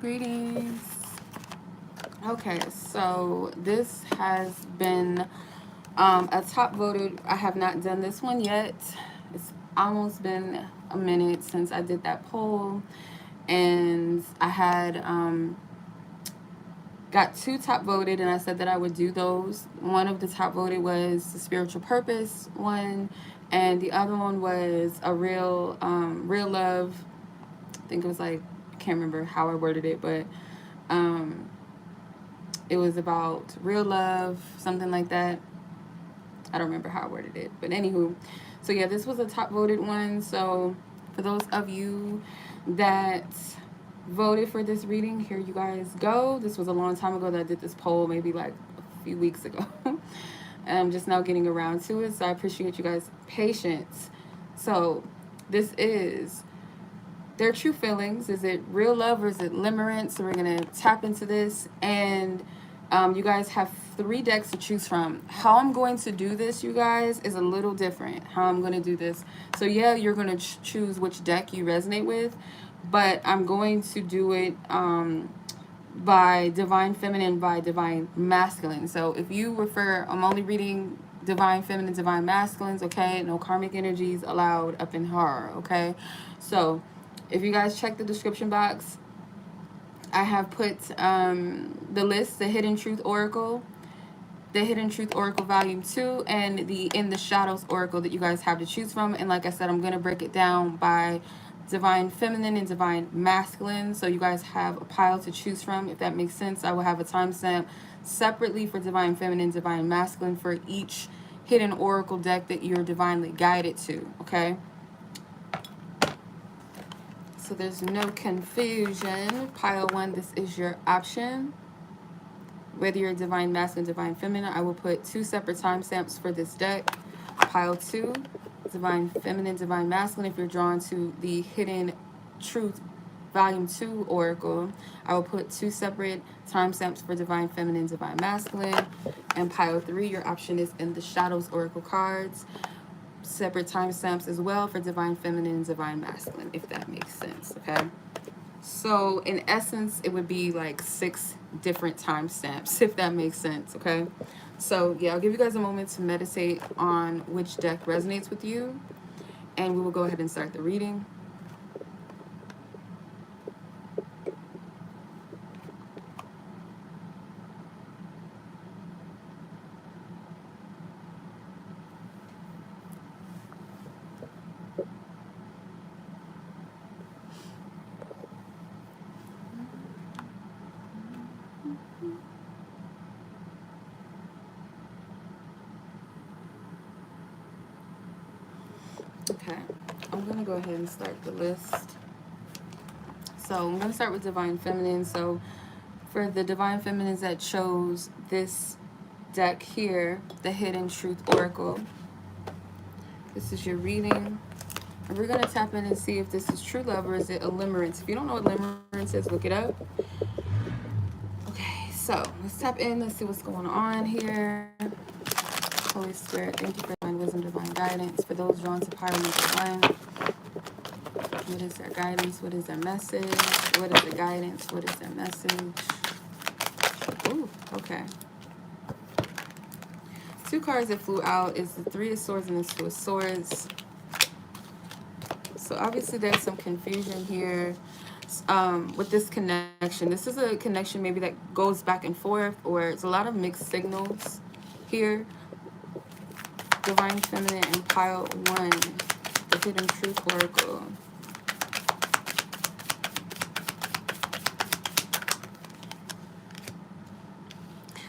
Greetings. Okay, so this has been a top voted. I have not done this one yet. It's almost been a minute since I did that poll, and I had got 2 top voted, and I said that I would do those. One of the top voted was the spiritual purpose one, and the other one was a real love. I think it was like, I can't remember how I worded it, but it was about real love, something like that. I don't remember how I worded it, but anywho, so yeah, this was a top voted one. So for those of you that voted for this reading, here you guys go. This was a long time ago that I did this poll, maybe like a few weeks ago. And I'm just now getting around to it, so I appreciate you guys' patience. So this is their true feelings. Is it real love or is it limerence? So we're gonna tap into this, and you guys have 3 decks to choose from. How I'm going to do this, you guys, is a little different. How I'm going to do this. So yeah, you're going to choose which deck you resonate with, but I'm going to do it by divine feminine, by divine masculine. So if you refer, I'm only reading divine feminine, divine masculines, okay? No karmic energies allowed up in her, okay? So if you guys check the description box, I have put the list, the Hidden Truth Oracle, the Hidden Truth Oracle Volume 2, and the In the Shadows Oracle that you guys have to choose from. And like I said, I'm going to break it down by divine feminine and divine masculine, so you guys have a pile to choose from, if that makes sense. I will have a timestamp separately for divine feminine, divine masculine for each hidden oracle deck that you're divinely guided to, okay? So there's no confusion. Pile 1, this is your option. Whether you're divine masculine, divine feminine, I will put 2 separate timestamps for this deck. Pile 2, divine feminine, divine masculine. If you're drawn to the Hidden Truth Volume 2 Oracle, I will put 2 separate timestamps for divine feminine, divine masculine. And pile 3, your option is In the Shadows Oracle cards. Separate timestamps as well for divine feminine and divine masculine, if that makes sense, okay? So in essence, it would be like 6 different timestamps, if that makes sense, okay? So yeah, I'll give you guys a moment to meditate on which deck resonates with you, and we will go ahead and start the reading. Okay, I'm going to go ahead and start the list. So I'm going to start with divine feminine. So for the divine feminines that chose this deck here, the Hidden Truth Oracle, this is your reading. And we're going to tap in and see if this is true love or is it a limerence. If you don't know what limerence is, look it up. Okay, so let's tap in. Let's see what's going on here. Holy Spirit, thank you for divine wisdom, divine guidance. For those drawn to pile number 1, what is their guidance? What is their message? What is the guidance? What is their message? Ooh, okay. 2 cards that flew out is the 3 of Swords and the 2 of Swords. So obviously there's some confusion here with this connection. This is a connection maybe that goes back and forth, or it's a lot of mixed signals here. Divine feminine and pile 1, the Hidden Truth Oracle.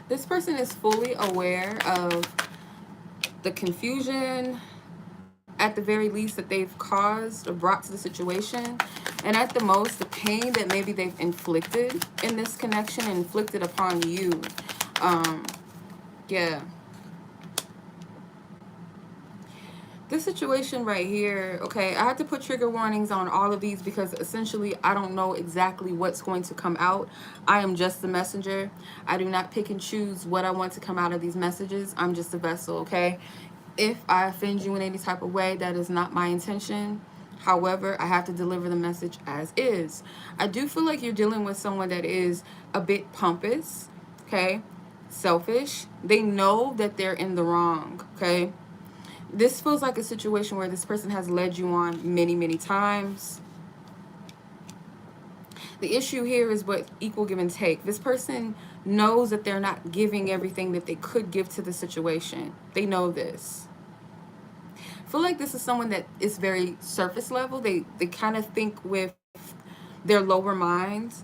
This person is fully aware of the confusion, at the very least, that they've caused or brought to the situation, and at the most, the pain that maybe they've inflicted in this connection, inflicted upon you. Yeah. This situation right here, okay, I had to put trigger warnings on all of these because essentially I don't know exactly what's going to come out. I am just the messenger. I do not pick and choose what I want to come out of these messages. I'm just a vessel, okay? If I offend you in any type of way, that is not my intention. However, I have to deliver the message as is. I do feel like you're dealing with someone that is a bit pompous, okay? Selfish. They know that they're in the wrong, okay? This feels like a situation where this person has led you on many, many times. The issue here is what equal give and take. This person knows that they're not giving everything that they could give to the situation. They know this. I feel like this is someone that is very surface level. They kind of think with their lower minds.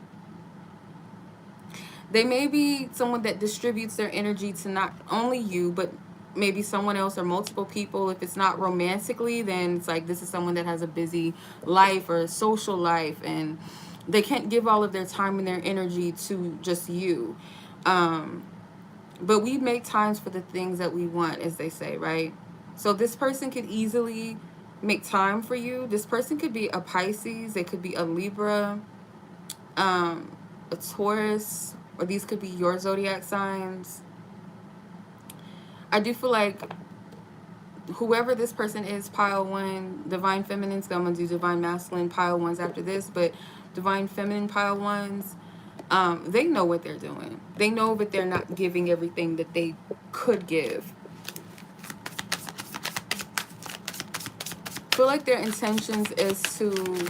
They may be someone that distributes their energy to not only you, but maybe someone else or multiple people. If it's not romantically, then it's like this is someone that has a busy life or a social life, and they can't give all of their time and their energy to just you. But we make times for the things that we want, as they say, right? So this person could easily make time for you. This person could be a Pisces. They could be a Libra, a Taurus, or these could be your zodiac signs. I do feel like whoever this person is, pile one, divine feminines, I'm going to do divine masculine pile ones after this, but divine feminine pile ones, they know what they're doing. They know that they're not giving everything that they could give. I feel like their intentions is to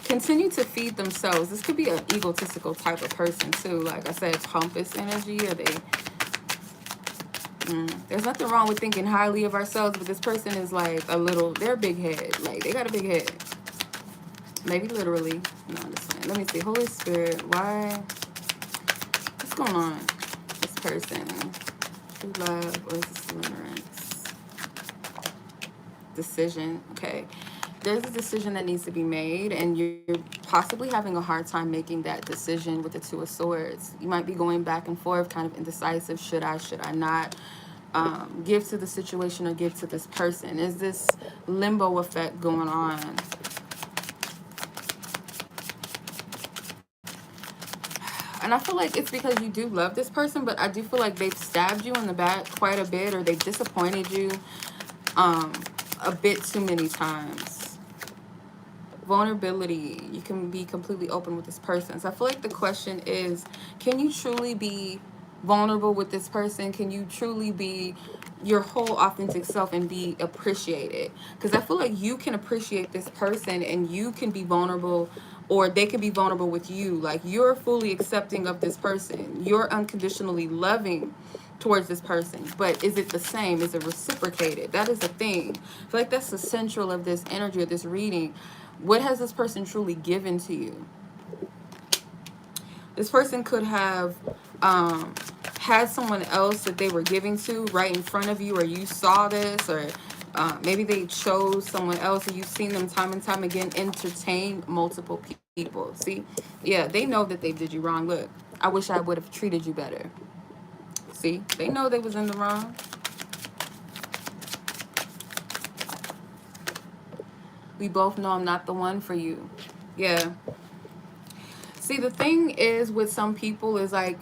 continue to feed themselves. This could be an egotistical type of person too. Like I said, pompous energy, or they... there's nothing wrong with thinking highly of ourselves, but this person is like a little... They're a big head. Like, they got a big head. Maybe literally. No, I'm just saying. Let me see. Holy Spirit, why? What's going on? This person. True love, or is this limerence? Decision. Okay. There's a decision that needs to be made, and you're possibly having a hard time making that decision with the Two of Swords. You might be going back and forth, kind of indecisive. Should I not give to the situation or give to this person? Is this limbo effect going on? And I feel like it's because you do love this person, but I do feel like they've stabbed you in the back quite a bit, or they've disappointed you a bit too many times. Vulnerability. You can be completely open with this person. So I feel like the question is, can you truly be vulnerable with this person? Can you truly be your whole authentic self and be appreciated? Because I feel like you can appreciate this person and you can be vulnerable, or they can be vulnerable with you. Like, you're fully accepting of this person. You're unconditionally loving towards this person. But is it the same? Is it reciprocated? That is the thing. I feel like that's the central of this energy, of this reading. What has this person truly given to you? This person could have had someone else that they were giving to right in front of you, or you saw this, or maybe they chose someone else, or you've seen them time and time again entertain multiple people. See? Yeah, they know that they did you wrong. Look, I wish I would have treated you better. See? They know they was in the wrong. We both know I'm not the one for you. Yeah. See, the thing is with some people is like,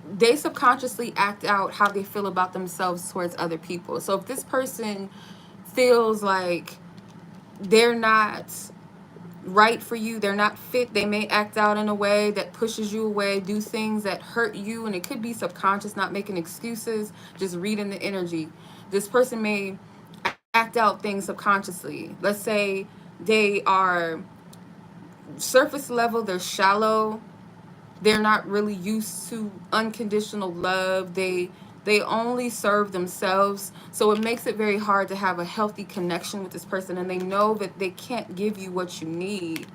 they subconsciously act out how they feel about themselves towards other people. So if this person feels like they're not right for you, they're not fit, they may act out in a way that pushes you away, do things that hurt you, and it could be subconscious, not making excuses, just reading the energy. This person may act out things subconsciously. Let's say they are surface level, they're shallow, they're not really used to unconditional love, they only serve themselves, so it makes it very hard to have a healthy connection with this person, and they know that they can't give you what you need.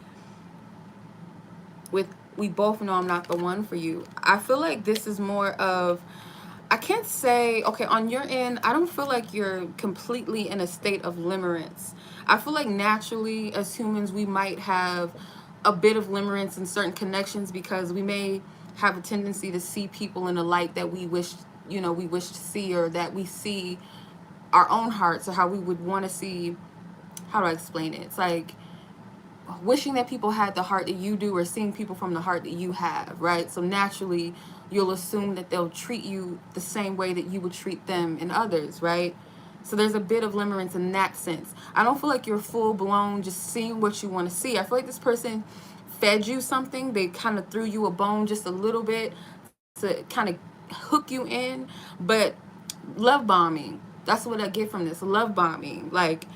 With we both know I'm not the one for you. I feel like this is more of, I can't say, okay, on your end, I don't feel like you're completely in a state of limerence. I feel like naturally as humans we might have a bit of limerence in certain connections, because we may have a tendency to see people in a light that we wish, we wish to see, or that we see our own hearts, or how we would want to see. How do I explain it? It's like wishing that people had the heart that you do, or seeing people from the heart that you have, right? So naturally you'll assume that they'll treat you the same way that you would treat them and others, right? So there's a bit of limerence in that sense. I don't feel like you're full blown just seeing what you want to see. I feel like this person fed you something. They kind of threw you a bone just a little bit to kind of hook you in. But love bombing, that's what I get from this. Love bombing. Like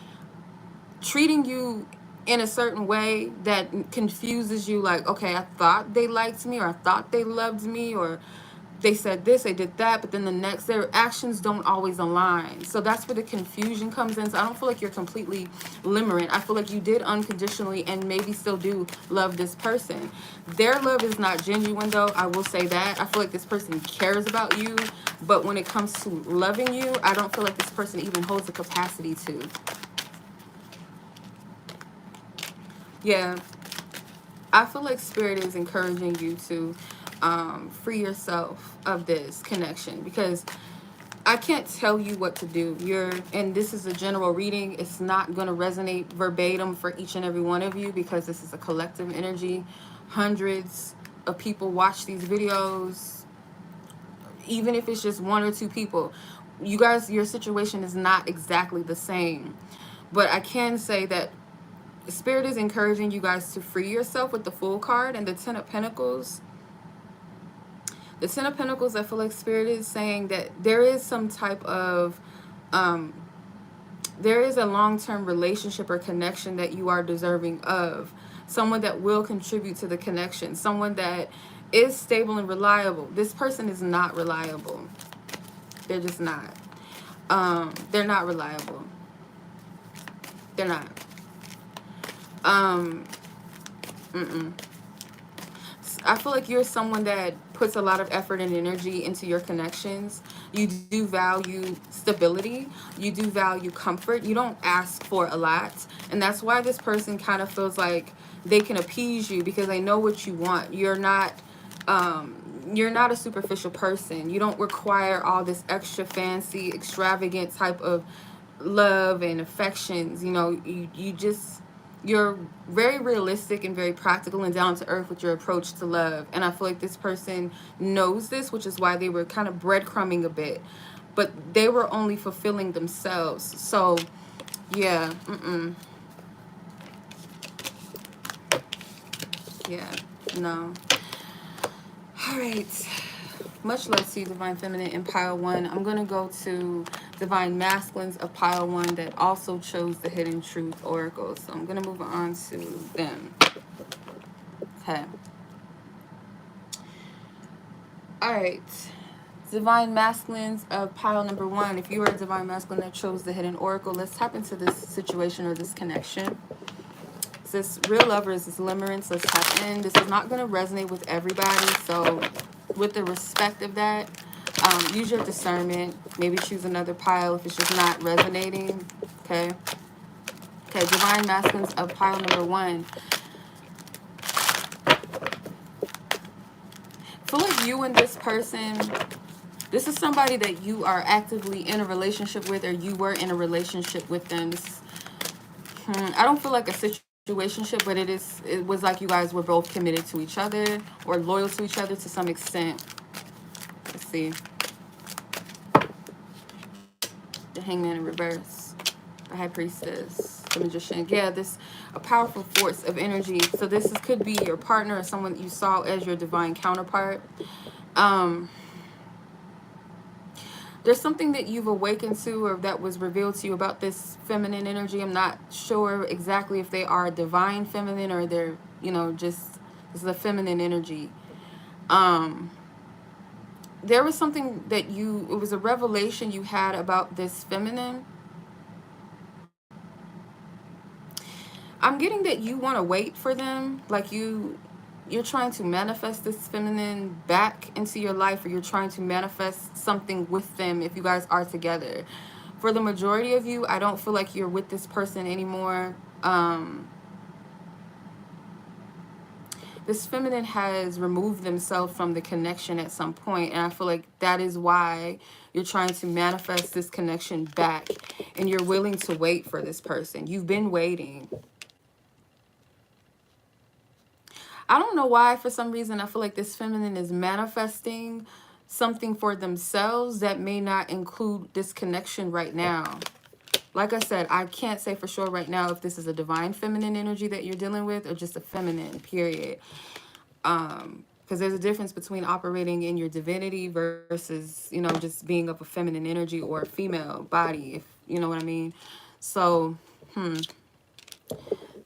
treating you in a certain way that confuses you. Like, okay, I thought they liked me, or I thought they loved me, or they said this, they did that, but then the next, their actions don't always align. So that's where the confusion comes in. So I don't feel like you're completely limerent. I feel like you did unconditionally and maybe still do love this person. Their love is not genuine, though. I will say that. I feel like this person cares about you, but when it comes to loving you, I don't feel like this person even holds the capacity to. Yeah, I feel like Spirit is encouraging you to free yourself of this connection, because I can't tell you what to do. And this is a general reading. It's not going to resonate verbatim for each and every one of you, because this is a collective energy. Hundreds of people watch these videos. Even if it's just one or two people, you guys, your situation is not exactly the same. But I can say that Spirit is encouraging you guys to free yourself with the Fool card and the Ten of Pentacles. The Ten of Pentacles, I feel like Spirit is saying that there is some type of, there is a long-term relationship or connection that you are deserving of. Someone that will contribute to the connection. Someone that is stable and reliable. This person is not reliable. They're just not. They're not reliable. They're not. I feel like you're someone that puts a lot of effort and energy into your connections. You do value stability. You do value comfort. You don't ask for a lot. And that's why this person kind of feels like they can appease you, because they know what you want. You're not a superficial person. You don't require all this extra fancy, extravagant type of love and affections. You know, you're very realistic and very practical and down to earth with your approach to love. And I feel like this person knows this, which is why they were kind of breadcrumbing a bit. But they were only fulfilling themselves. So, yeah. Yeah. No. All right. Much love to you, Divine Feminine in Pile 1. I'm going to go to Divine Masculines of Pile 1 that also chose the Hidden Truth Oracle. So I'm going to move on to them. Okay. All right. Divine Masculines of Pile number 1. If you are a Divine Masculine that chose the Hidden Oracle, let's tap into this situation or this connection. This real lovers, this limerence, let's tap in. This is not going to resonate with everybody, so with the respect of that, use your discernment. Maybe choose another pile if it's just not resonating. Okay. Divine Masculines of Pile number 1. Feel like you and this person, this is somebody that you are actively in a relationship with, or you were in a relationship with them. I don't feel like a situationship, but it was like you guys were both committed to each other or loyal to each other to some extent. Let's see. The Hangman in reverse. The High Priestess. The Magician. Yeah, a powerful force of energy. So this could be your partner or someone that you saw as your divine counterpart. There's something that you've awakened to, or that was revealed to you about this feminine energy. I'm not sure exactly if they are divine feminine or they're, just this is a feminine energy. There was something that it was a revelation you had about this feminine. I'm getting that you want to wait for them, like you're trying to manifest this feminine back into your life, or you're trying to manifest something with them if you guys are together. For the majority of you, I don't feel like you're with this person anymore. This feminine has removed themselves from the connection at some point, and I feel like that is why you're trying to manifest this connection back, and you're willing to wait for this person. You've been waiting. I don't know why, for some reason, I feel like this feminine is manifesting something for themselves that may not include this connection right now. Like I said, I can't say for sure right now if this is a divine feminine energy that you're dealing with or just a feminine, period. Because there's a difference between operating in your divinity versus, you know, just being of a feminine energy or a female body, if you know what I mean. So,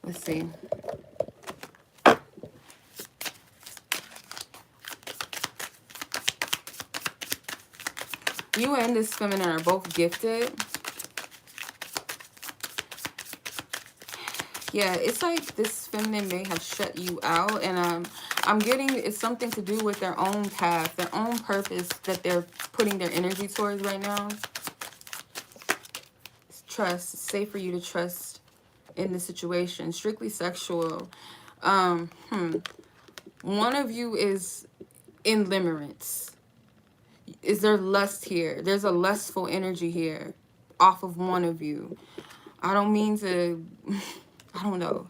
let's see. You and this feminine are both gifted. Yeah, it's like this feminine may have shut you out, and I'm getting it's something to do with their own path, their own purpose that they're putting their energy towards right now. Trust. It's safe for you to trust in this situation. Strictly sexual. One of you is in limerence. Is there lust here? There's a lustful energy here off of one of you. I don't mean to, I don't know,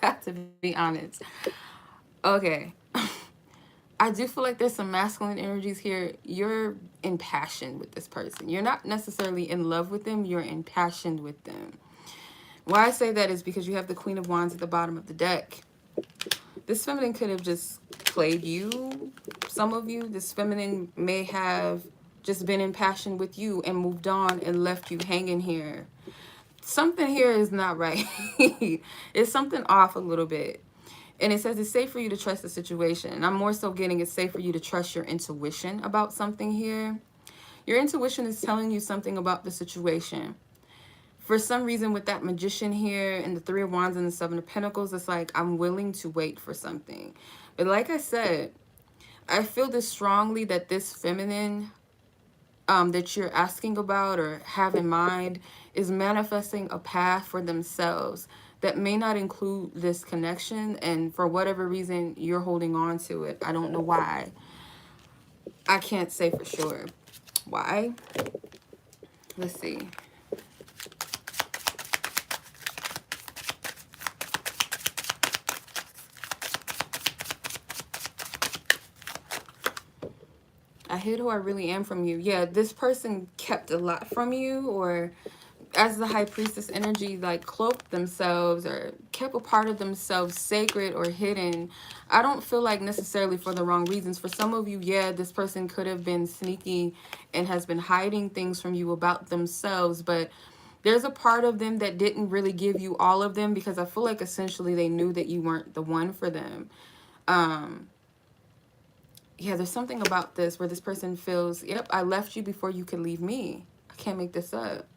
to be honest. Okay. I do feel like there's some masculine energies here. You're impassioned with this person. You're not necessarily in love with them. You're impassioned with them. Why I say that is because you have the Queen of Wands at the bottom of the deck. This feminine could have just played you. Some of you, this feminine may have just been impassioned with you and moved on and left you hanging here. Something here is not right. It's something off a little bit. And it says it's safe for you to trust the situation. And I'm more so getting it's safe for you to trust your intuition about something here. Your intuition is telling you something about the situation. For some reason with that Magician here and the Three of Wands and the Seven of Pentacles, it's like I'm willing to wait for something. But like I said, I feel this strongly that this feminine that you're asking about or have in mind is manifesting a path for themselves that may not include this connection, and for whatever reason you're holding on to it. I don't know why. I can't say for sure why. Let's see. I hid who I really am from you. Yeah, this person kept a lot from you, or as the High Priestess energy, like cloaked themselves or kept a part of themselves sacred or hidden. I don't feel like necessarily for the wrong reasons. For some of you, yeah, this person could have been sneaky and has been hiding things from you about themselves, but there's a part of them that didn't really give you all of them because I feel like essentially they knew that you weren't the one for them. Yeah, there's something about this where this person feels, yep, I left you before you could leave me. I can't make this up.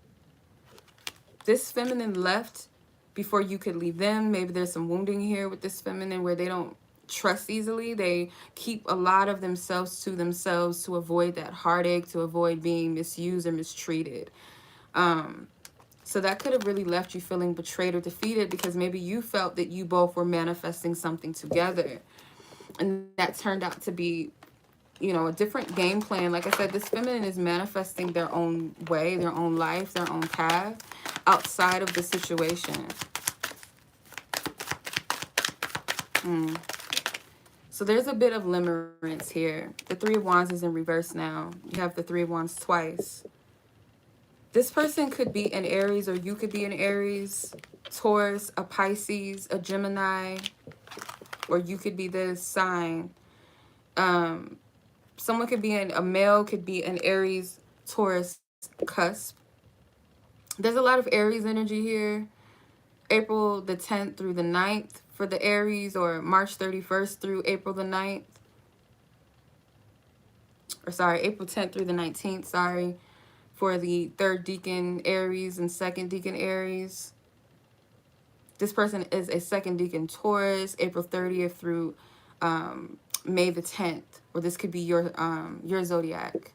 This feminine left before you could leave them. Maybe there's some wounding here with this feminine where they don't trust easily. They keep a lot of themselves to avoid that heartache, to avoid being misused or mistreated. So that could have really left you feeling betrayed or defeated because maybe you felt that you both were manifesting something together. And that turned out to be, you know, a different game plan. Like I said, this feminine is manifesting their own way, their own life, their own path outside of the situation. So there's a bit of limerence here. The Three of Wands is in reverse now. You have the Three of Wands twice. This person could be an Aries, or you could be an Aries, Taurus, a Pisces, a Gemini, or you could be this sign. Someone could be a male, could be an Aries, Taurus cusp. There's a lot of Aries energy here. April the 10th through the 9th for the Aries, or March 31st through April the 9th. Or sorry, April 10th through the 19th, sorry, for the 3rd Decan Aries and 2nd Decan Aries. This person is a 2nd Decan Taurus, April 30th through May the 10th, or this could be your zodiac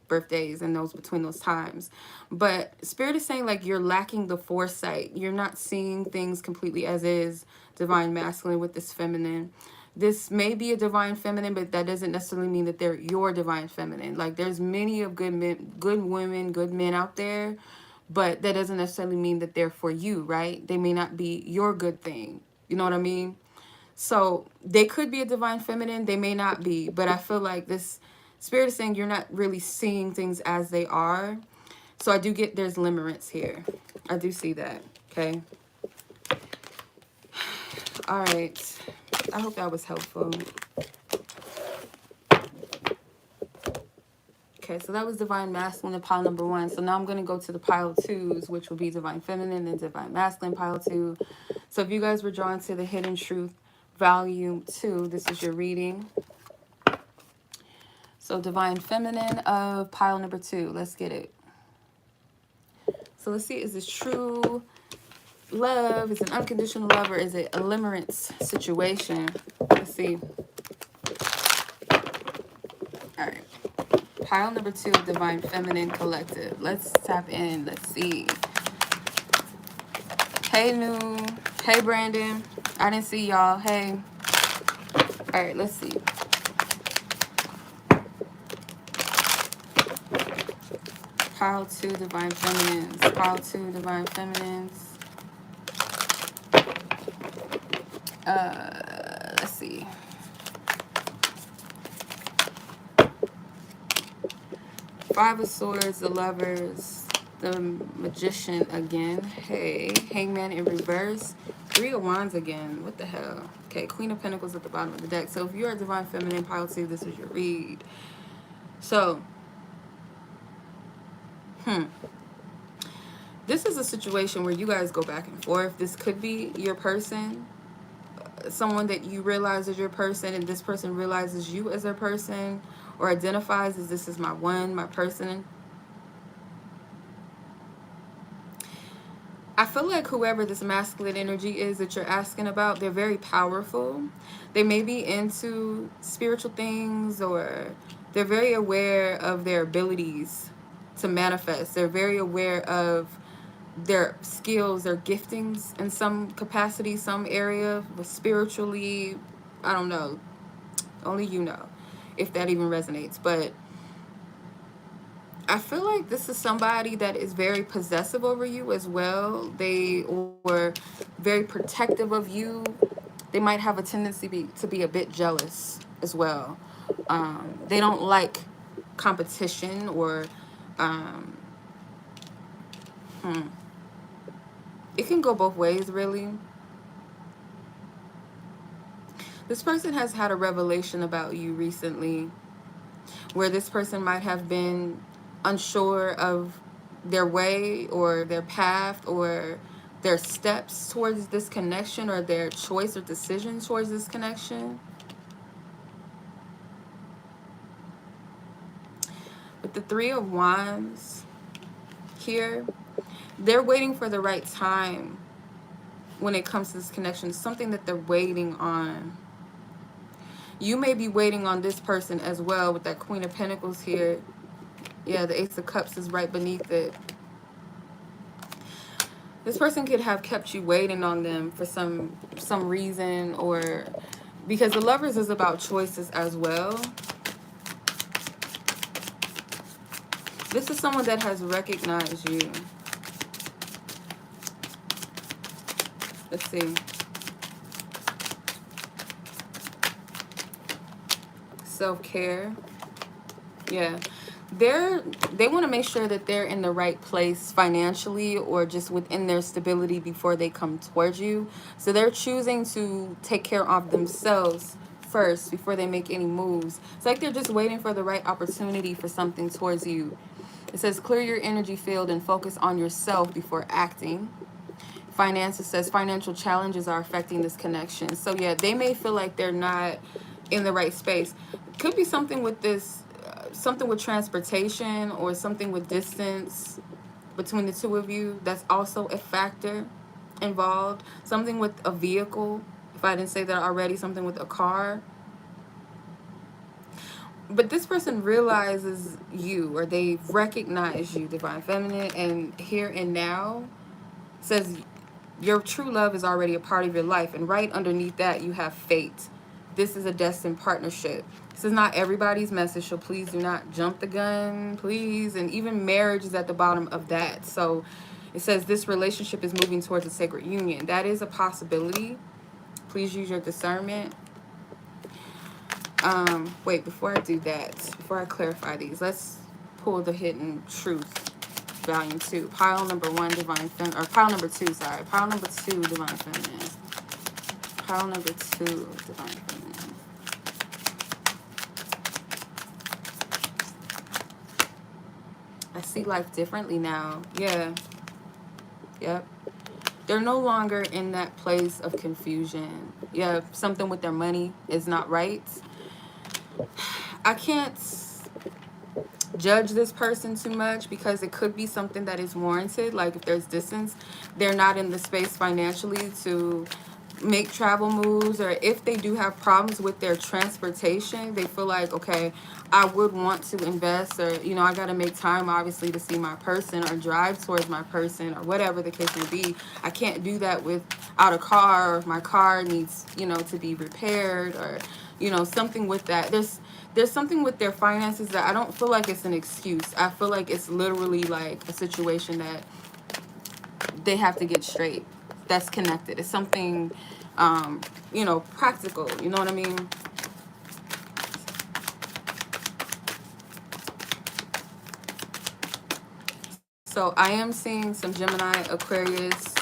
birthdays and those between those times. But Spirit is saying like you're lacking the foresight. You're not seeing things completely as is, divine masculine with this feminine. This may be a divine feminine, but that doesn't necessarily mean that they're your divine feminine. Like there's many of good men, good women, good men out there, but that doesn't necessarily mean that they're for you, right? They may not be your good thing. You know what I mean? So they could be a divine feminine. They may not be. But I feel like this Spirit is saying you're not really seeing things as they are. So I do get there's limerence here. I do see that. Okay. All right. I hope that was helpful. Okay, so that was Divine Masculine, pile number 1. So now I'm going to go to the pile 2s, which will be Divine Feminine and Divine Masculine, pile 2. So if you guys were drawn to the Hidden Truth, Volume 2, this is your reading. So Divine Feminine of pile number 2. Let's get it. So let's see, is this true love? Is it unconditional love, or is it a limerence situation? Let's see. All right. Pile number 2 of Divine Feminine Collective. Let's tap in. Let's see. Hey, New. Hey, Brandon. I didn't see y'all. Hey. All right, let's see. Pile 2, Divine Feminines. Pile 2, Divine Feminines. Let's see. Five of Swords, the Lovers, the Magician again. Hey, Hangman in reverse. 3 of Wands again. What the hell? Okay, Queen of Pentacles at the bottom of the deck. So if you're a Divine Feminine, pile 2, this is your read. So, this is a situation where you guys go back and forth. This could be your person, someone that you realize is your person, and this person realizes you as their person, or identifies as this is my one, my person. I feel like whoever this masculine energy is that you're asking about, they're very powerful. They may be into spiritual things, or they're very aware of their abilities to manifest. They're very aware of their skills, their giftings in some capacity, some area, but spiritually, I don't know. Only you know if that even resonates. But I feel like this is somebody that is very possessive over you as well. They were very protective of you. They might have a tendency to be a bit jealous as well. They don't like competition, or it can go both ways, really. This person has had a revelation about you recently, where this person might have been unsure of their way or their path or their steps towards this connection, or their choice or decision towards this connection. With the 3 of Wands here, they're waiting for the right time when it comes to this connection. It's something that they're waiting on. You may be waiting on this person as well, with that Queen of Pentacles here. Yeah, the Ace of Cups is right beneath it. This person could have kept you waiting on them for some reason, or because the Lovers is about choices as well. This is someone that has recognized you. Let's see. Self-care. Yeah. They want to make sure that they're in the right place financially, or just within their stability before they come towards you. So they're choosing to take care of themselves first before they make any moves. It's like they're just waiting for the right opportunity for something towards you. It says clear your energy field and focus on yourself before acting. Finances says financial challenges are affecting this connection. So yeah, they may feel like they're not in the right space. Could be something with this, something with transportation, or something with distance between the two of you. That's also a factor involved. Something with a vehicle, if I didn't say that already, something with a car. But this person realizes you, or they recognize you, Divine Feminine, and here and now says your true love is already a part of your life. And right underneath that, you have fate. This is a destined partnership. This is not everybody's message, so please do not jump the gun, please. And even marriage is at the bottom of that. So it says this relationship is moving towards a sacred union. That is a possibility. Please use your discernment. Wait, before I do that, before I clarify these, let's pull the Hidden Truth, Volume 2. Pile number 1, Divine Feminine, or pile number 2, sorry. Pile number 2, Divine Feminine. Pile number 2, Divine Feminine. I see life differently now. Yeah. Yep. They're no longer in that place of confusion. Yeah, something with their money is not right. I can't judge this person too much because it could be something that is warranted. Like if there's distance, they're not in the space financially to make travel moves, or if they do have problems with their transportation, they feel like, okay, I would want to invest, or you know, I got to make time obviously to see my person or drive towards my person or whatever the case may be. I can't do that without a car, or if my car needs, you know, to be repaired, or you know, something with that. There's something with their finances that I don't feel like it's an excuse. I feel like it's literally like a situation that they have to get straight. That's connected. It's something, you know, practical. You know what I mean? So I am seeing some Gemini, Aquarius,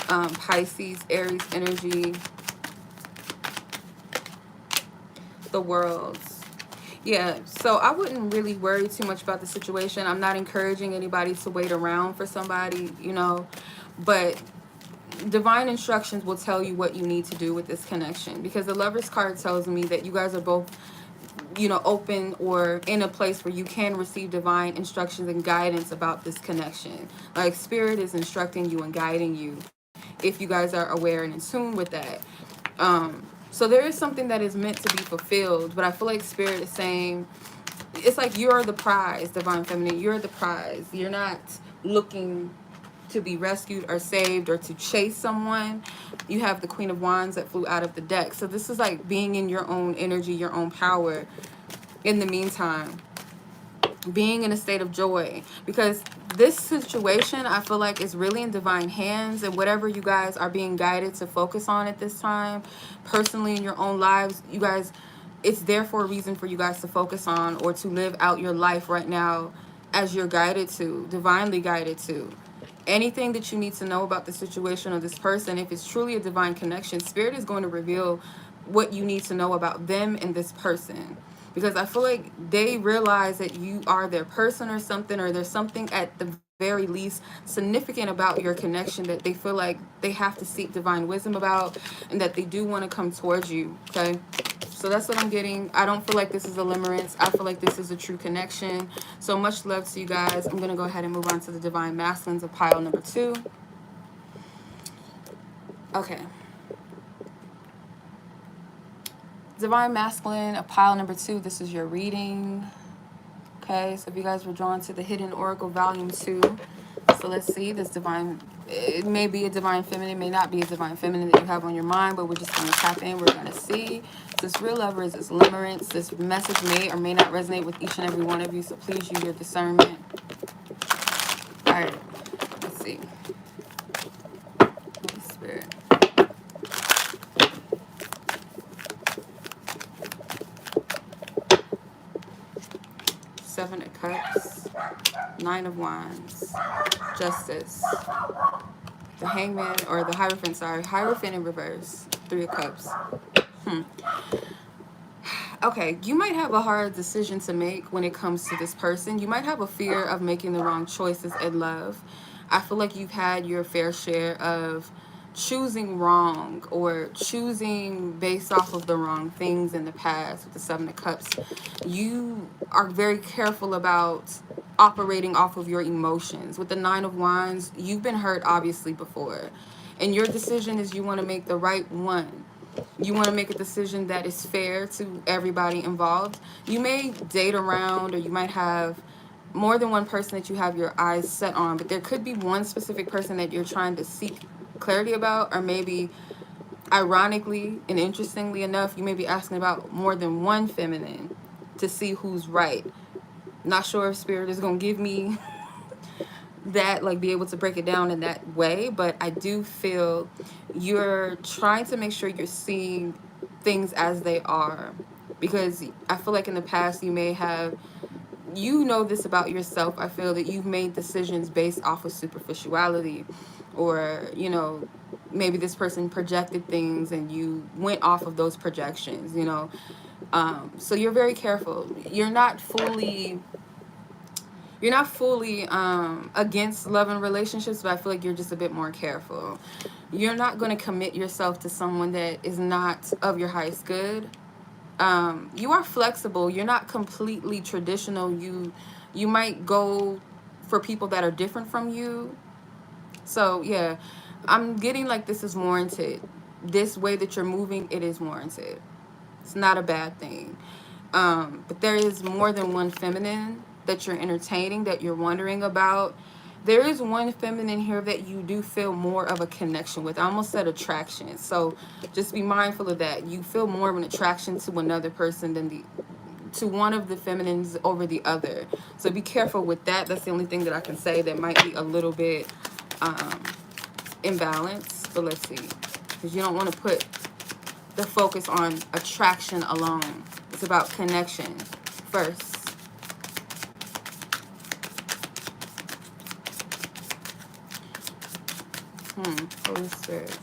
Pisces, Aries energy, the World. Yeah, so I wouldn't really worry too much about the situation. I'm not encouraging anybody to wait around for somebody, you know, but divine instructions will tell you what you need to do with this connection, because the Lover's card tells me that you guys are both, you know, open or in a place where you can receive divine instructions and guidance about this connection. Like spirit is instructing you and guiding you if you guys are aware and in tune with that. So there is something that is meant to be fulfilled, but I feel like spirit is saying, it's like you're the prize, Divine Feminine. You're the prize. You're not looking to be rescued or saved or to chase someone. You have the Queen of Wands that flew out of the deck. So this is like being in your own energy, your own power in the meantime. Being in a state of joy, because this situation I feel like is really in divine hands, and whatever you guys are being guided to focus on at this time personally in your own lives, you guys, it's there for a reason for you guys to focus on or to live out your life right now as you're guided to, divinely guided to. Anything that you need to know about the situation of this person, if it's truly a divine connection, spirit is going to reveal what you need to know about them and this person, because I feel like they realize that you are their person or something, or there's something at the very least significant about your connection that they feel like they have to seek divine wisdom about, and that they do want to come towards you. Okay, so that's what I'm getting. I don't feel like this is a limerence. I feel like this is a true connection. So much love to you guys. I'm going to go ahead and move on to the Divine Masculines of pile number 2. Okay. Divine Masculine of pile number 2, this is your reading. Okay, so if you guys were drawn to the Hidden Oracle Volume 2, so let's see, this divine, it may be a divine feminine, may not be a divine feminine that you have on your mind, but we're just going to tap in, we're going to see. So this real lover is this limerence. This message may or may not resonate with each and every one of you, so please use your discernment. All right, let's see. Holy Spirit. Seven of Cups, Nine of Wands, Justice, the Hangman, or the Hierophant, sorry, Hierophant in reverse, Three of Cups. Okay, you might have a hard decision to make when it comes to this person. You might have a fear of making the wrong choices in love. I feel like you've had your fair share of choosing wrong or choosing based off of the wrong things in the past with the Seven of Cups. You are very careful about operating off of your emotions. With the Nine of Wands, you've been hurt obviously before, and your decision is you want to make the right one. You want to make a decision that is fair to everybody involved. You may date around, or you might have more than one person that you have your eyes set on, but there could be one specific person that you're trying to seek clarity about, or maybe ironically and interestingly enough, you may be asking about more than one feminine to see who's right. Not sure if spirit is going to give me that, like be able to break it down in that way, but I do feel you're trying to make sure you're seeing things as they are, because I feel like in the past you may have, you know this about yourself, I feel that you've made decisions based off of superficiality, or maybe this person projected things and you went off of those projections, so you're very careful. You're not fully against love and relationships, but I feel like you're just a bit more careful. You're not going to commit yourself to someone that is not of your highest good. You are flexible. You're not completely traditional. You might go for people that are different from you. So yeah, I'm getting like this is warranted. This way that you're moving, it is warranted. It's not a bad thing. But there is more than one feminine that you're entertaining, that you're wondering about. There is one feminine here that you do feel more of a connection with. I almost said attraction. So just be mindful of that. You feel more of an attraction to another person than to one of the feminines over the other. So be careful with that. That's the only thing that I can say that might be a little bit imbalanced. But let's see. Because you don't want to put the focus on attraction alone. It's about connection first. Holy Spirit.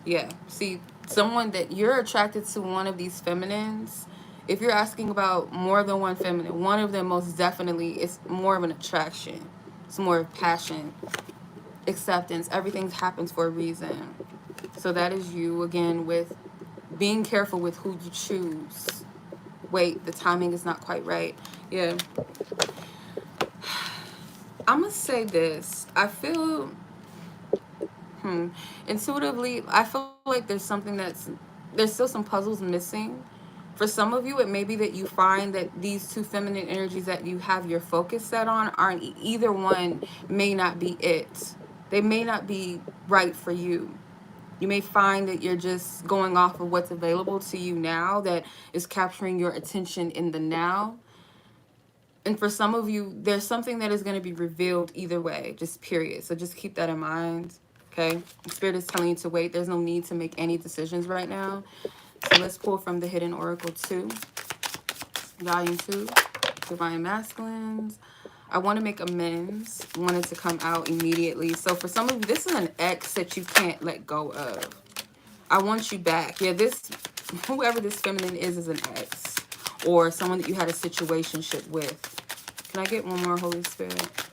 Yeah. See, someone that you're attracted to, one of these feminines. If you're asking about more than one feminine, one of them most definitely is more of an attraction. It's more of passion, acceptance. Everything happens for a reason. So that is you again, with being careful with who you choose. Wait, the timing is not quite right. Yeah. I'm going to say this. I feel, intuitively, I feel like there's still some puzzles missing. For some of you, it may be that you find that these two feminine energies that you have your focus set on aren't, either one may not be it. They may not be right for you. You may find that you're just going off of what's available to you now, that is capturing your attention in the now. And for some of you, there's something that is going to be revealed either way, just period. So just keep that in mind, okay? Spirit is telling you to wait. There's no need to make any decisions right now. So let's pull from the Hidden Oracle 2, Volume 2, Divine Masculines. I want to make amends. Wanted to come out immediately. So for some of you, this is an ex that you can't let go of. I want you back. Yeah, whoever this feminine is an ex. Or someone that you had a situationship with. Can I get one more, Holy Spirit?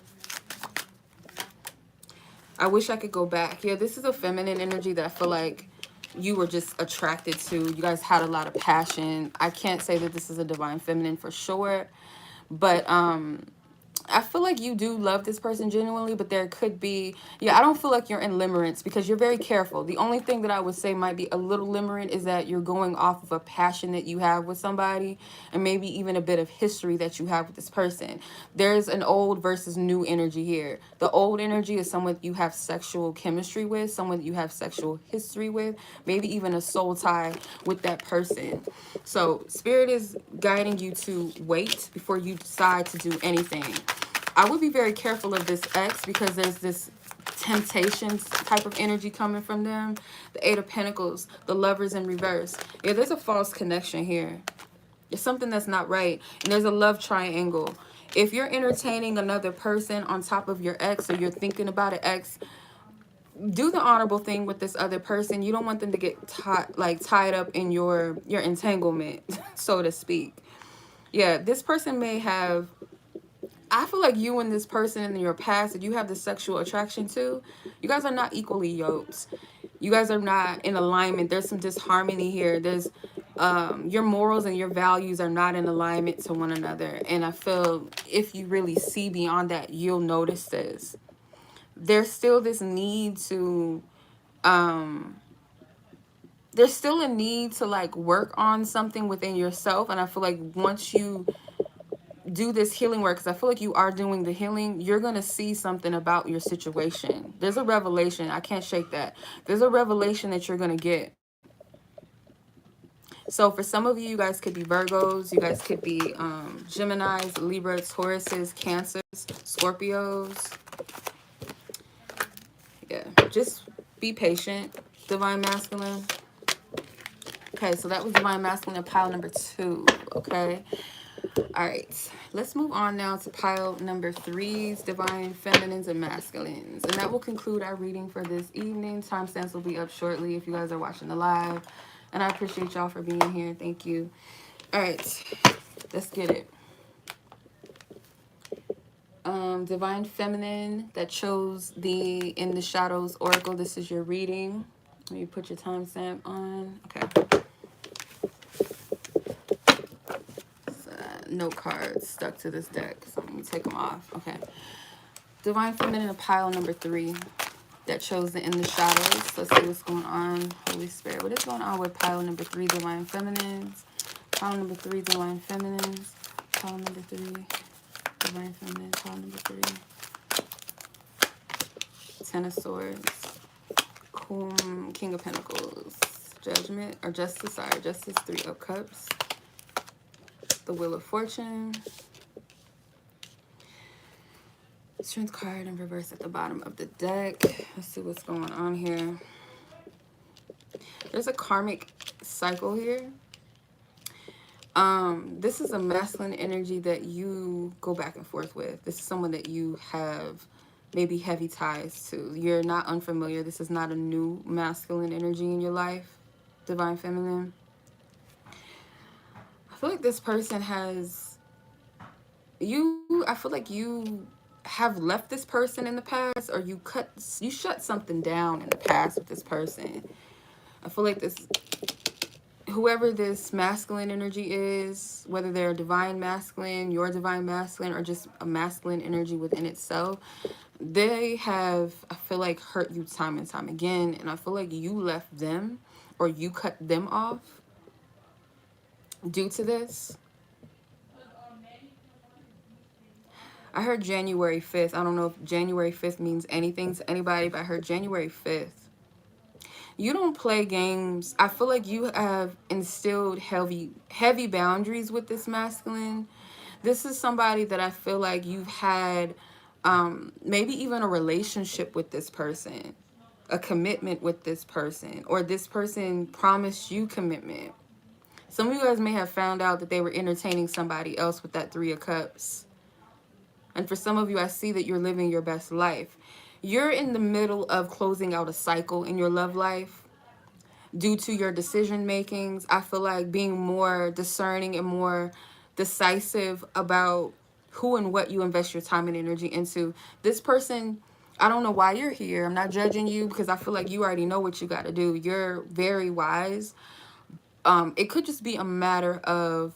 I wish I could go back. Yeah, this is a feminine energy that I feel like you were just attracted to. You guys had a lot of passion. I can't say that this is a divine feminine for sure. But I feel like you do love this person genuinely, but there could be, I don't feel like you're in limerence because you're very careful. The only thing that I would say might be a little limerent is that you're going off of a passion that you have with somebody, and maybe even a bit of history that you have with this person. There's an old versus new energy here. The old energy is someone you have sexual chemistry with, someone that you have sexual history with, maybe even a soul tie with that person. So Spirit is guiding you to wait before you decide to do anything. I would be very careful of this ex because there's this temptations type of energy coming from them. The Eight of Pentacles, the Lovers in reverse. Yeah, there's a false connection here. There's something that's not right. And there's a love triangle. If you're entertaining another person on top of your ex, or you're thinking about an ex, do the honorable thing with this other person. You don't want them to get tied up in your entanglement, so to speak. Yeah, this person may have, I feel like you and this person in your past that you have the sexual attraction to, you guys are not equally yoked. You guys are not in alignment. There's some disharmony here. There's your morals and your values are not in alignment to one another. And I feel if you really see beyond that, you'll notice this. There's still this need to there's still a need to like work on something within yourself. And I feel like once you do this healing work, because I feel like you are doing the healing, you're going to see something about your situation. There's a revelation. I can't shake that. There's a revelation that you're going to get. So for some of you, you guys could be Virgos. You guys could be Geminis, Libras, Tauruses, Cancers, Scorpios. Yeah, just be patient. Divine Masculine. Okay, so that was Divine Masculine, pile number 2. Okay. All right. Let's move on now to pile number 3's Divine Feminines and Masculines. And that will conclude our reading for this evening. Timestamps will be up shortly if you guys are watching the live. And I appreciate y'all for being here. Thank you. All right. Let's get it. Divine Feminine that chose the In the Shadows Oracle. This is your reading. Let me put your timestamp on. Okay. Note cards stuck to this deck, so let me take them off. Okay. Divine Feminine, pile number 3 that chose the In the Shadows. Let's see what's going on. Holy Spirit, what is going on with pile number 3, Divine Feminines? Pile number 3, Divine Feminines. Pile number 3, Divine Feminine. Pile number 3. Ten of Swords. King of Pentacles. Judgment, or Justice, sorry. Justice, 3 of Cups. The Wheel of Fortune. Strength card in reverse at the bottom of the deck. Let's see what's going on here. There's a karmic cycle here. This is a masculine energy that you go back and forth with. This is someone that you have maybe heavy ties to. You're not unfamiliar. This is not a new masculine energy in your life, Divine Feminine. I feel like this person has I feel like you have left this person in the past, or you shut something down in the past with this person. I feel like whoever this masculine energy is, whether they're divine masculine, your divine masculine, or just a masculine energy within itself, they have, I feel like, hurt you time and time again. And I feel like you left them, or you cut them off due to this. I heard January 5th. I don't know if January 5th means anything to anybody, but I heard January 5th. You don't play games. I feel like you have instilled heavy boundaries with this masculine. This is somebody that I feel like you've had maybe even a relationship with this person, a commitment with this person, or this person promised you commitment. Some of you guys may have found out that they were entertaining somebody else with that 3 of Cups. And for some of you, I see that you're living your best life. You're in the middle of closing out a cycle in your love life due to your decision makings. I feel like being more discerning and more decisive about who and what you invest your time and energy into. This person, I don't know why you're here. I'm not judging you, because I feel like you already know what you got to do. You're very wise. It could just be a matter of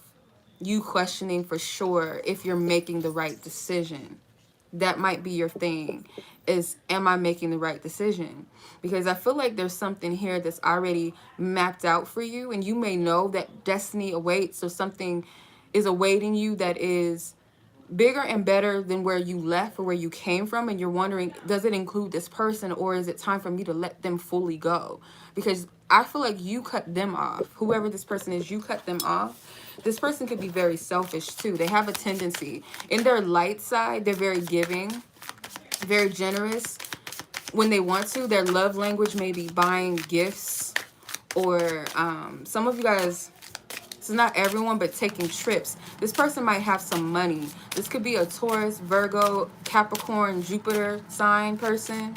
you questioning for sure if you're making the right decision. That might be your thing, is, am I making the right decision? Because I feel like there's something here that's already mapped out for you, and you may know that destiny awaits, or something is awaiting you that is bigger and better than where you left or where you came from, and you're wondering, does it include this person, or is it time for me to let them fully go? Because I feel like you cut them off. Whoever this person is, you cut them off. This person could be very selfish too. They have a tendency. In their light side, they're very giving, very generous when they want to. Their love language may be buying gifts, or some of you guys, it's not everyone, but taking trips. This person might have some money. This could be a Taurus, Virgo, Capricorn, Jupiter sign person.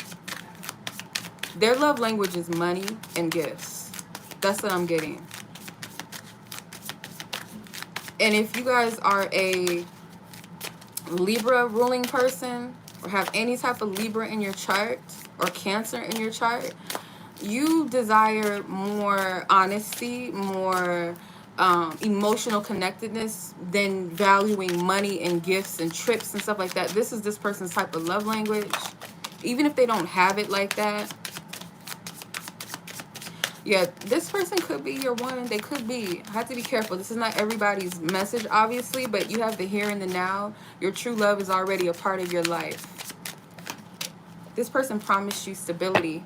Their love language is money and gifts. That's what I'm getting. And if you guys are a Libra ruling person, or have any type of Libra in your chart, or Cancer in your chart, you desire more honesty, more emotional connectedness than valuing money and gifts and trips and stuff like that. This is this person's type of love language. Even if they don't have it like that. Yeah, this person could be your one. They could be. I have to be careful. This is not everybody's message, obviously, but you have the here and the now. Your true love is already a part of your life. This person promised you stability,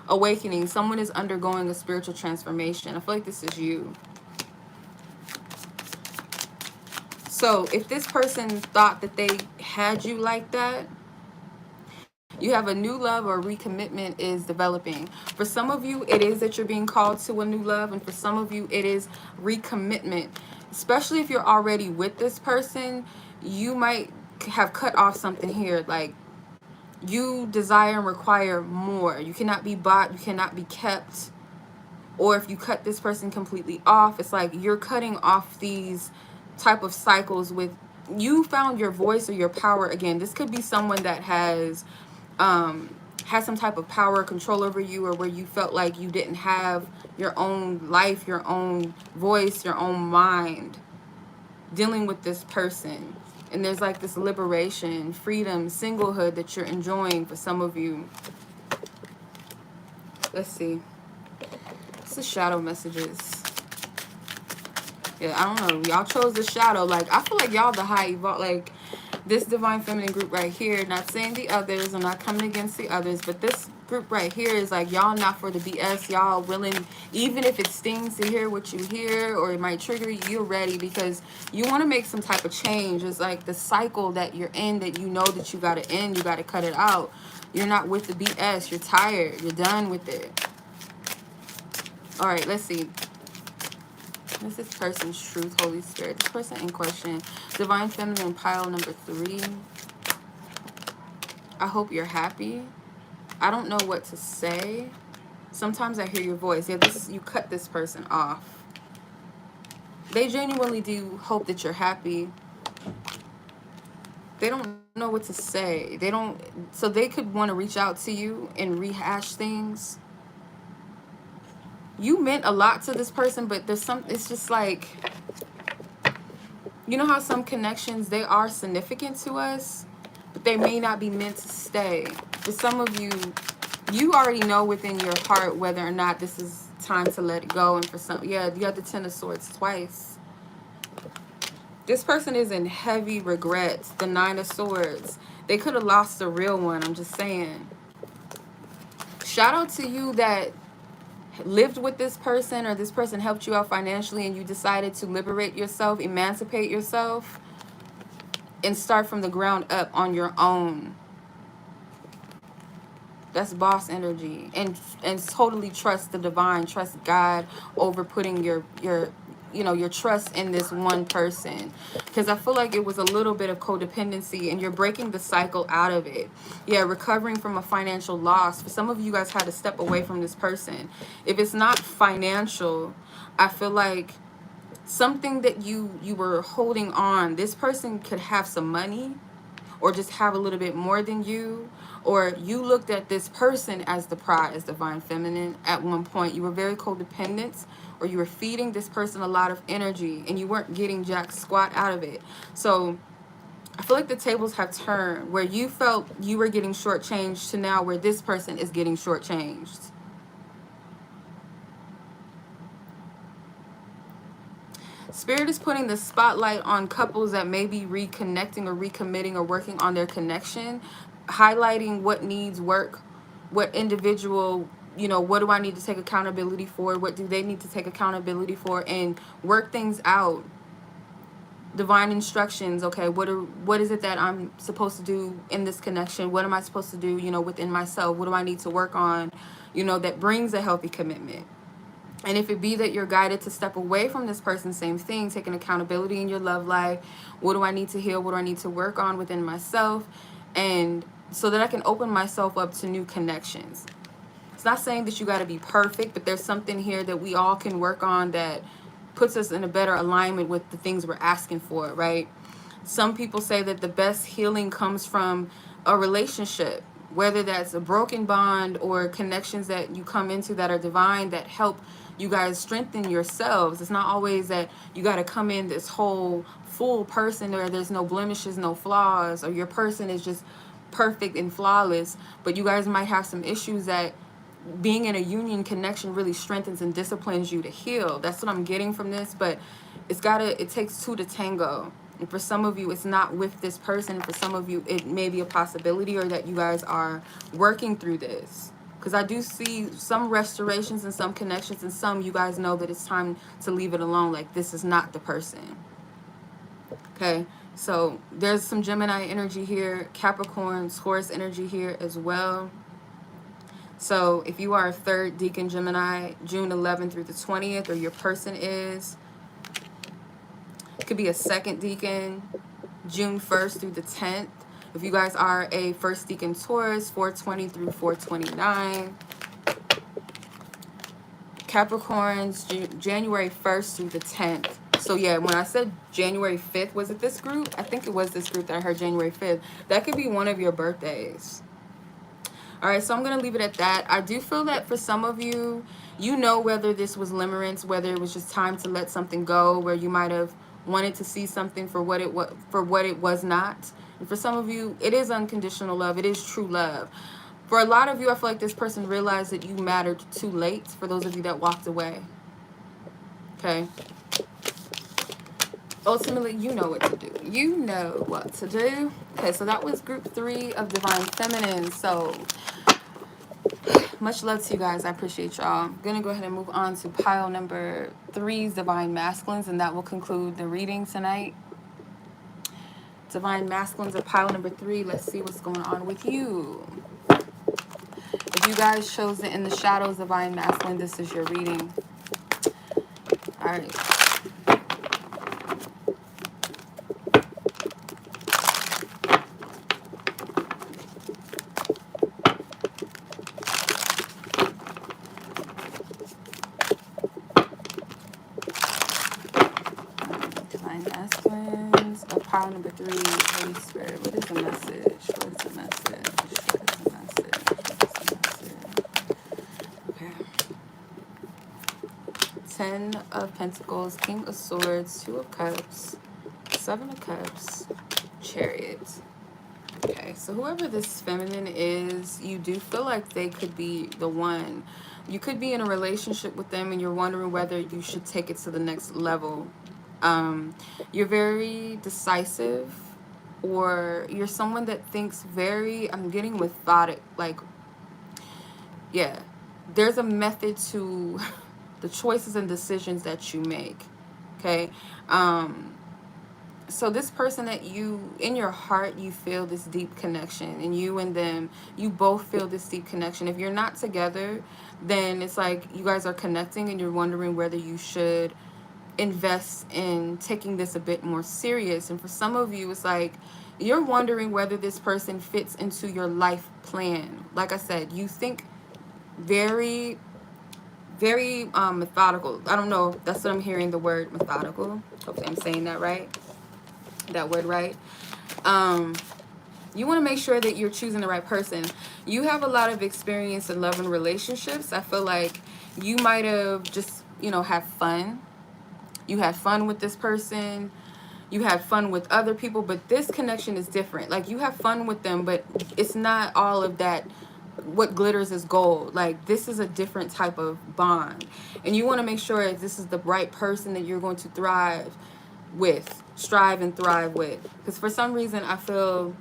awakening. Someone is undergoing a spiritual transformation. I feel like this is you. So if this person thought that they had you like that, You have a new love or recommitment is developing. For some of you, it is that you're being called to a new love, and for some of you, it is recommitment. Especially if you're already with this person, you might have cut off something here. Like, you desire and require more. You cannot be bought, you cannot be kept. Or if you cut this person completely off, it's like you're cutting off these type of cycles with, you found your voice or your power again. This could be someone that has some type of power or control over you, or where you felt like you didn't have your own life, your own voice, your own mind, dealing with this person. And there's like this liberation, freedom, singlehood that you're enjoying for some of you. Let's see. It's the shadow messages. Yeah, I don't know. Y'all chose the shadow. Like, I feel like y'all the high evolve. Like, this divine feminine group right here, not saying the others, I'm not coming against the others, but this group right here is like, y'all not for the BS. Y'all willing, even if it stings to hear what you hear, or it might trigger you, you're ready, because you want to make some type of change. It's like the cycle that you're in, that you know that you got to end, you got to cut it out. You're not with the BS. You're tired. You're done with it. All right, let's see. What's this person's truth, Holy Spirit? This person in question, divine feminine pile number 3. I hope you're happy. I don't know what to say. Sometimes I hear your voice. Yeah, this is, you cut this person off. They genuinely do hope that you're happy. They don't know what to say. They don't, so they could want to reach out to you and rehash things. You meant a lot to this person, but there's some, it's just like, you know how some connections, they are significant to us, but they may not be meant to stay. For some of you, you already know within your heart whether or not this is time to let it go. And for some, yeah, you got the 10 of Swords twice. This person is in heavy regrets. The 9 of Swords. They could have lost the real one, I'm just saying. Shout out to you that lived with this person, or this person helped you out financially, and you decided to liberate yourself, emancipate yourself, and start from the ground up on your own. That's boss energy. And totally trust the divine, trust God over putting your you know, your trust in this one person, because I feel like it was a little bit of codependency, and you're breaking the cycle out of it. Yeah, recovering from a financial loss. For some of you guys had to step away from this person. If it's not financial, I feel like something that you were holding on, this person could have some money, or just have a little bit more than you, or you looked at this person as the prize, divine feminine. At one point, you were very codependent, or you were feeding this person a lot of energy, and you weren't getting jack squat out of it. So I feel like the tables have turned, where you felt you were getting shortchanged to now where this person is getting shortchanged. Spirit is putting the spotlight on couples that may be reconnecting or recommitting or working on their connection, highlighting what needs work, what individual, you know, what do I need to take accountability for? What do they need to take accountability for? And work things out. Divine instructions. Okay, what is it that I'm supposed to do in this connection? What am I supposed to do, you know, within myself? What do I need to work on, you know, that brings a healthy commitment? And if it be that you're guided to step away from this person, same thing, taking accountability in your love life. What do I need to heal? What do I need to work on within myself? And so that I can open myself up to new connections. It's not saying that you got to be perfect, but there's something here that we all can work on that puts us in a better alignment with the things we're asking for, right? Some people say that the best healing comes from a relationship, whether that's a broken bond or connections that you come into that are divine, that help you guys strengthen yourselves. It's not always that you got to come in this whole full person where there's no blemishes, no flaws, or your person is just perfect and flawless, but you guys might have some issues that being in a union connection really strengthens and disciplines you to heal. That's what I'm getting from this, but it takes two to tango. And for some of you, it's not with this person. For some of you, it may be a possibility, or that you guys are working through this. Because I do see some restorations and some connections, and some you guys know that it's time to leave it alone. Like, this is not the person. Okay, So there's some Gemini energy here, Capricorn, Taurus energy here as well. So if you are a third deacon Gemini, June 11th through the 20th, or your person is, it could be a second deacon, June 1st through the 10th. If you guys are a first deacon Taurus, 420 through 429. Capricorns, January 1st through the 10th. So yeah, when I said January 5th, was it this group? I think it was this group that I heard January 5th. That could be one of your birthdays. All right, so I'm going to leave it at that. I do feel that for some of you, you know whether this was limerence, whether it was just time to let something go, where you might have wanted to see something for what it was not. And for some of you, it is unconditional love. It is true love. For a lot of you, I feel like this person realized that you mattered too late, for those of you that walked away. Okay. Ultimately, you know what to do. You know what to do. Okay, so that was group 3 of Divine Feminine. So, much love to you guys. I appreciate y'all. I'm going to go ahead and move on to pile number 3's Divine Masculines, and that will conclude the reading tonight. Divine Masculines of pile number 3. Let's see what's going on with you. If you guys chose it in the shadows, Divine Masculine, this is your reading. All right. 3, Holy Spirit, what is the message? What is the message? What is the message? What is the message? Okay. 10 of Pentacles, King of Swords, 2 of Cups, 7 of Cups, Chariot. Okay, so whoever this feminine is, you do feel like they could be the one. You could be in a relationship with them and you're wondering whether you should take it to the next level. You're very decisive, or you're someone that thinks very, I'm getting methodic, like, yeah, there's a method to the choices and decisions that you make. Okay. So this person that you, in your heart, you feel this deep connection, and you and them, you both feel this deep connection. If you're not together, then it's like you guys are connecting and you're wondering whether you should invest in taking this a bit more serious. And for some of you, it's like you're wondering whether this person fits into your life plan. Like I said, you think very, very methodical. I don't know, that's what I'm hearing, the word methodical. Hopefully I'm saying that right, that word right. You want to make sure that you're choosing the right person. You have a lot of experience in love and relationships. I feel like you might have just, have fun. You had fun with this person. You had fun with other people, but this connection is different. Like, you have fun with them, but it's not all of that. What glitters is gold. Like, this is a different type of bond. And you want to make sure that this is the right person that you're going to thrive with, strive and thrive with. Because for some reason, I feel,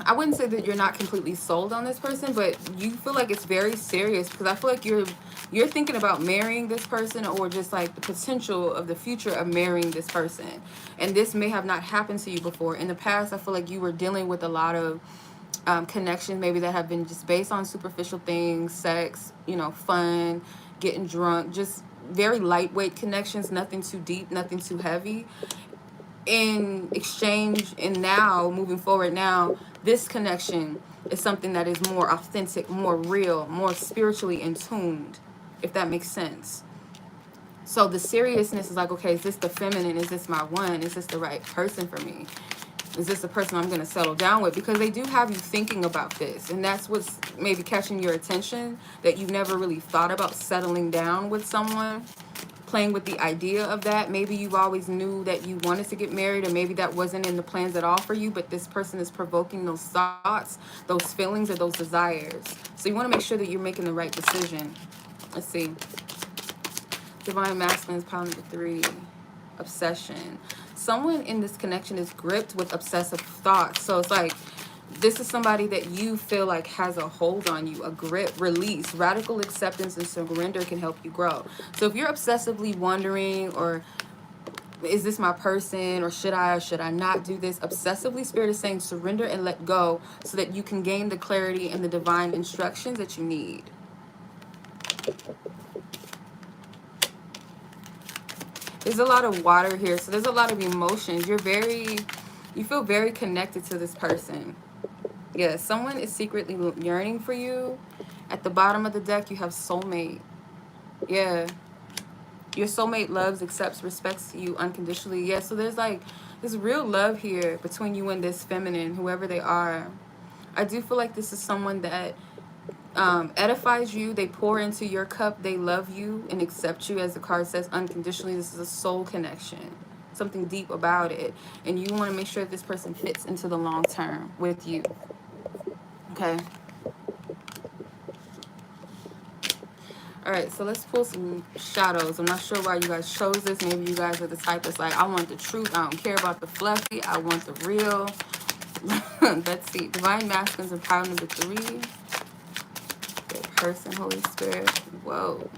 I wouldn't say that you're not completely sold on this person, but you feel like it's very serious, because I feel like you're thinking about marrying this person, or just like the potential of the future of marrying this person. And this may have not happened to you before. In the past, I feel like you were dealing with a lot of connections maybe that have been just based on superficial things, sex, fun, getting drunk, just very lightweight connections, nothing too deep, nothing too heavy. In exchange, and now moving forward, now this connection is something that is more authentic, more real, more spiritually in tuned, if that makes sense. So the seriousness is like, okay, is this the feminine? Is this my one? Is this the right person for me? Is this the person I'm going to settle down with? Because they do have you thinking about this, and that's what's maybe catching your attention, that you've never really thought about settling down with someone, playing with the idea of that. Maybe you've always knew that you wanted to get married, or maybe that wasn't in the plans at all for you, but this person is provoking those thoughts, those feelings, or those desires. So you want to make sure that you're making the right decision. Let's see. Divine Masculine is pile number 3. Obsession. Someone in this connection is gripped with obsessive thoughts. So it's like, this is somebody that you feel like has a hold on you, a grip, release, radical acceptance and surrender can help you grow. So if you're obsessively wondering, or is this my person, or should I not do this? Obsessively, Spirit is saying surrender and let go so that you can gain the clarity and the divine instructions that you need. There's a lot of water here, so there's a lot of emotions. You feel very connected to this person. Yeah, someone is secretly yearning for you. At the bottom of the deck, you have soulmate. Yeah. Your soulmate loves, accepts, respects you unconditionally. Yeah, so there's like this real love here between you and this feminine, whoever they are. I do feel like this is someone that edifies you. They pour into your cup. They love you and accept you, as the card says, unconditionally. This is a soul connection, something deep about it. And you want to make sure that this person fits into the long term with you. Okay. All right, so let's pull some shadows. I'm not sure why you guys chose this. Maybe you guys are the type that's like, I want the truth. I don't care about the fluffy. I want the real. Let's see. Divine Masculines and Power number 3. Good person, Holy Spirit. Whoa.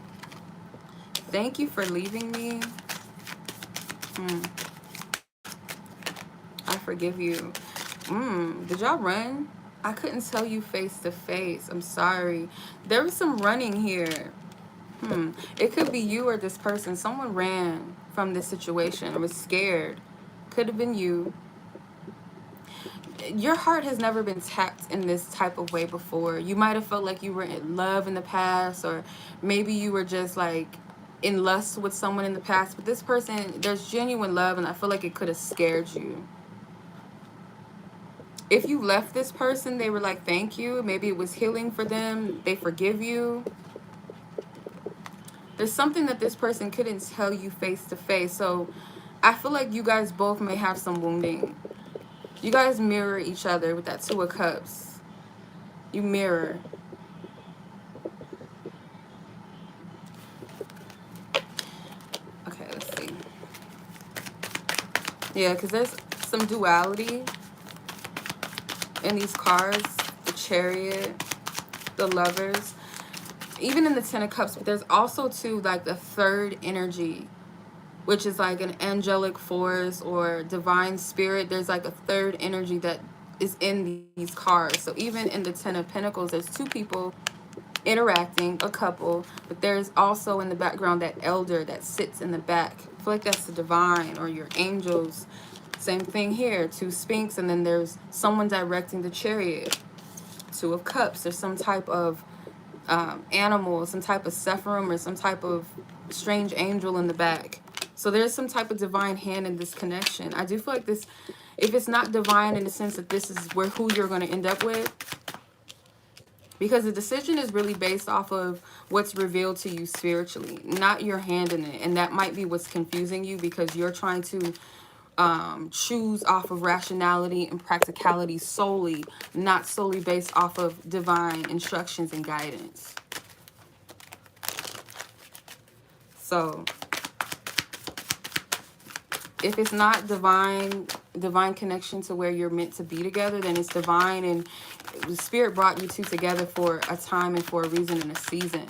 Thank you for leaving me. I forgive you. Did y'all run? I couldn't tell you face to face. I'm sorry. There was some running here. It could be you or this person. Someone ran from this situation or was scared. Could have been you. Your heart has never been tapped in this type of way before. You might have felt like you were in love in the past, or maybe you were just like in lust with someone in the past. But this person, there's genuine love, and I feel like it could have scared you. If you left this person, they were like, thank you. Maybe it was healing for them. They forgive you. There's something that this person couldn't tell you face to face. So I feel like you guys both may have some wounding. You guys mirror each other with that 2 of Cups. You mirror. Okay, let's see. Yeah, because there's some duality in these cards. The Chariot, the Lovers. Even in the 10 of Cups, but there's also too like the third energy, which is like an angelic force or divine spirit. There's like a third energy that is in these cards. So even in the 10 of Pentacles, there's 2 people interacting, a couple, but there's also in the background that elder that sits in the back. I feel like that's the divine or your angels. Same thing here, 2 Sphinx, and then there's someone directing the Chariot. 2 of Cups. There's some type of animal, some type of Sephirim or some type of strange angel in the back. So there's some type of divine hand in this connection. I do feel like this, if it's not divine in the sense that this is who you're going to end up with, because the decision is really based off of what's revealed to you spiritually, not your hand in it. And that might be what's confusing you, because you're trying to choose off of rationality and practicality solely, not solely based off of divine instructions and guidance. So if it's not divine connection to where you're meant to be together, then it's divine, and the Spirit brought you 2 together for a time and for a reason and a season,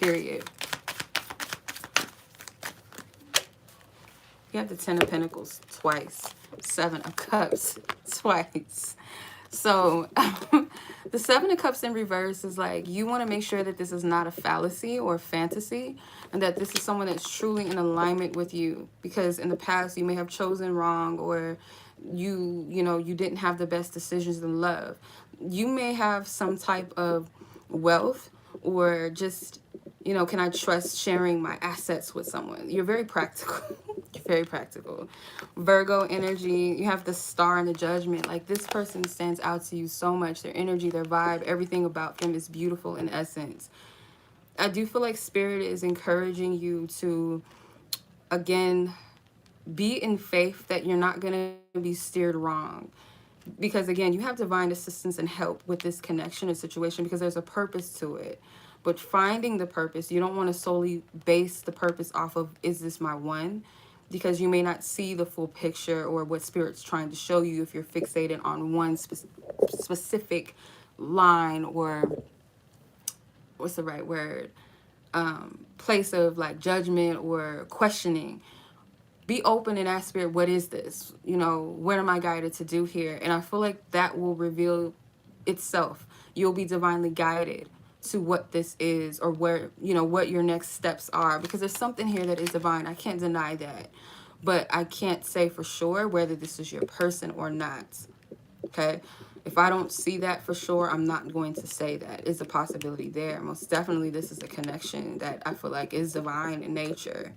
period. You have the 10 of Pentacles twice, 7 of Cups twice. So the 7 of Cups in reverse is like, you want to make sure that this is not a fallacy or fantasy, and that this is someone that's truly in alignment with you, because in the past you may have chosen wrong, or you didn't have the best decisions in love. You may have some type of wealth, or just, can I trust sharing my assets with someone? You're very practical. You're very practical. Virgo energy, you have the Star and the Judgment. Like, this person stands out to you so much. Their energy, their vibe, everything about them is beautiful in essence. I do feel like Spirit is encouraging you to, again, be in faith that you're not going to be steered wrong. Because, again, you have divine assistance and help with this connection or situation, because there's a purpose to it. But finding the purpose, you don't want to solely base the purpose off of, is this my one? Because you may not see the full picture or what Spirit's trying to show you if you're fixated on one specific line, or what's the right word? Place of like judgment or questioning. be open and ask Spirit, what is this? You know, what am I guided to do here? And I feel like that will reveal itself. You'll be divinely guided to what this is, or where, you know, what your next steps are, because there's something here that is divine. I can't deny that, but I can't say for sure whether this is your person or not. Okay, if I don't see that for sure, I'm not going to say that. Is a possibility there. Most definitely this is a connection that I feel like is divine in nature.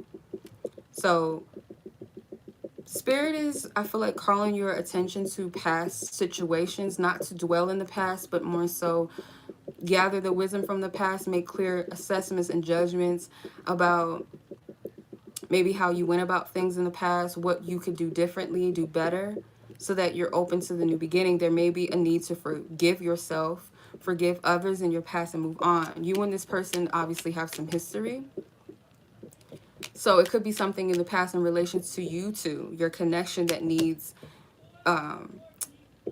So Spirit is, I feel like, calling your attention to past situations, not to dwell in the past, but more so gather the wisdom from the past, make clear assessments and judgments about maybe how you went about things in the past, what you could do differently, do better, so that you're open to the new beginning. There may be a need to forgive yourself, forgive others in your past, and move on. You and this person obviously have some history. So it could be something in the past in relation to you two, your connection, that needs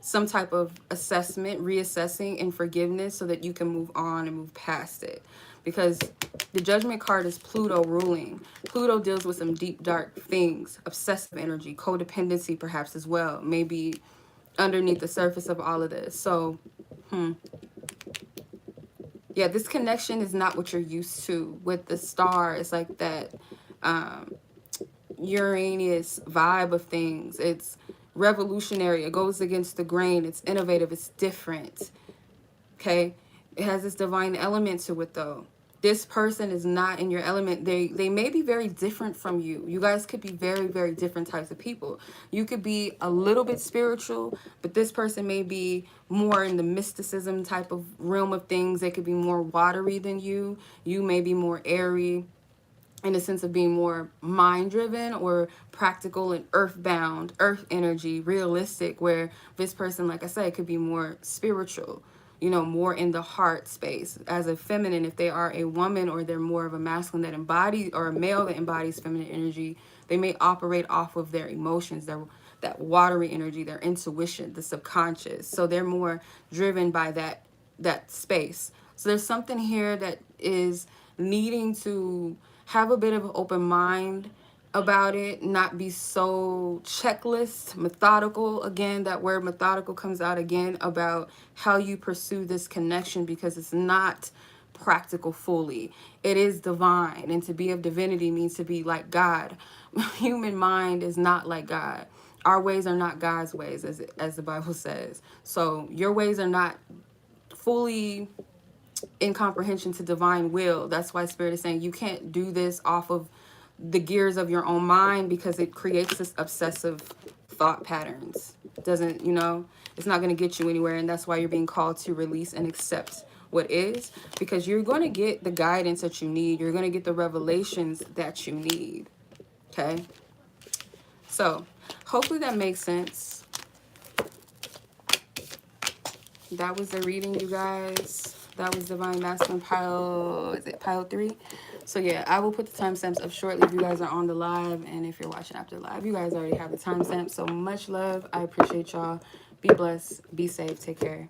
some type of assessment, reassessing, and forgiveness, so that you can move on and move past it. Because the Judgment card is Pluto ruling. Pluto deals with some deep, dark things, obsessive energy, codependency perhaps as well, maybe underneath the surface of all of this. So, yeah, this connection is not what you're used to. With the star, it's like that Uranus vibe of things. It's revolutionary. It goes against the grain. It's innovative. It's different. Okay? It has this divine element to it, though. This person is not in your element. They may be very different from you. You guys could be very, very different types of people. You could be a little bit spiritual, but this person may be more in the mysticism type of realm of things. They could be more watery than you. You may be more airy, in the sense of being more mind-driven or practical and earthbound, earth energy, realistic, where this person, like I said, could be more spiritual, you know, more in the heart space. As a feminine, if they are a woman, or they're more of a masculine that embodies, or a male that embodies feminine energy, they may operate off of their emotions, that watery energy, their intuition, the subconscious. So they're more driven by that space. So there's something here that is needing to have a bit of an open mind about it, not be so checklist, methodical. Again, that word methodical comes out again about how you pursue this connection, because it's not practical fully. It is divine, and to be of divinity means to be like God. Human mind is not like God. Our ways are not God's ways, as the Bible says. So your ways are not fully in comprehension to divine will. That's why Spirit is saying you can't do this off of the gears of your own mind, because it creates this obsessive thought patterns. It doesn't, you know, it's not going to get you anywhere. And that's why you're being called to release and accept what is, because you're going to get the guidance that you need. You're going to get the revelations that you need. Okay. So hopefully that makes sense. That was the reading, you guys. That was Divine Masculine pile, is it pile 3? So yeah, I will put the timestamps up shortly if you guys are on the live, and if you're watching after live, you guys already have the timestamps. So much love. I appreciate y'all. Be blessed. Be safe. Take care.